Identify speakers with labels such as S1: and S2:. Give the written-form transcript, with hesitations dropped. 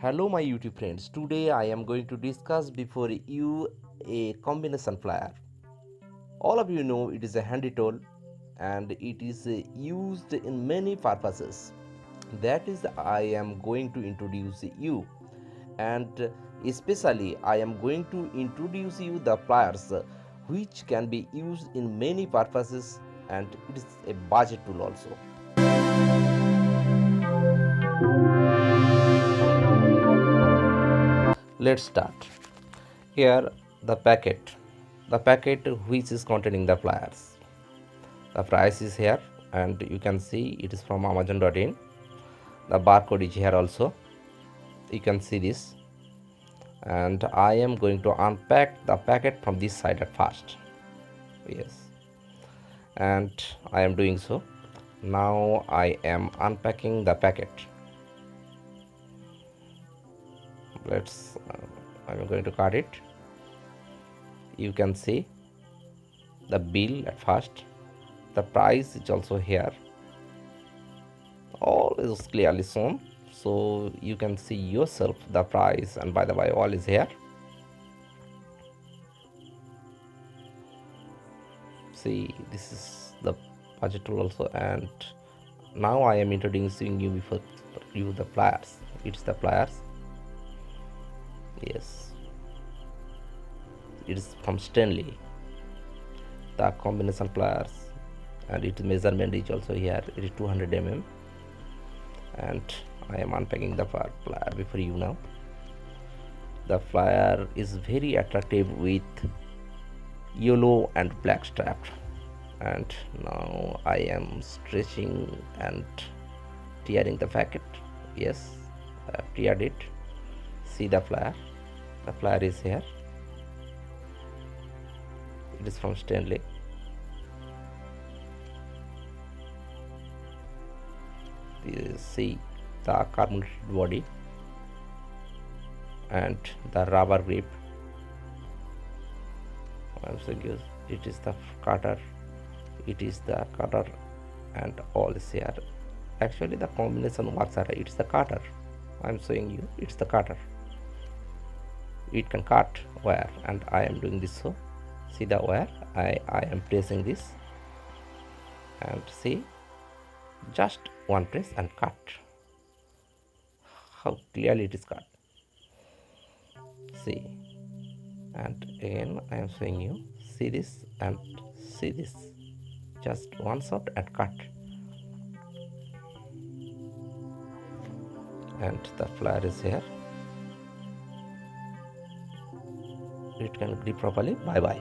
S1: Hello my YouTube friends, today I am going to discuss before you a combination plier. All of you know it is a handy tool and it is used in many purposes. That is I am going to introduce you, and especially I am going to introduce you the pliers which can be used in many purposes, and it is a budget tool also. Let's start. Here the packet which is containing the pliers. The price is here and you can see it is from amazon.in. The barcode is here also. You can see this, and I am going to unpack the packet from this side at first. Yes, and I am doing so. Now I am unpacking the packet. I'm going to cut it. You can see the bill at first. The price is also here. All is clearly shown, so you can see yourself the price, and by the way all is here. See, this is the budget tool also, and now I am introducing you before you the pliers. It's the pliers. Yes, it is from Stanley, the combination pliers, and its measurement is also here. It is 200 mm, and I am unpacking the plier before you now. The plier is very attractive with yellow and black strap, and now I am stretching and tearing the packet. Yes, I have teared it. See the plier. The plier is here. It is from Stanley. See the carbon body and the rubber grip. It is the cutter. It is the cutter, and all is here. Actually, the combination works are it's the cutter. I'm showing you it's the cutter. It can cut wire, and I am doing this. So see the wire. I am pressing this, and see, just one press and cut. How clearly it is cut. See, and again I am showing you. See this and see this. Just one shot and cut. And the plier is here. It can grip properly. Bye bye.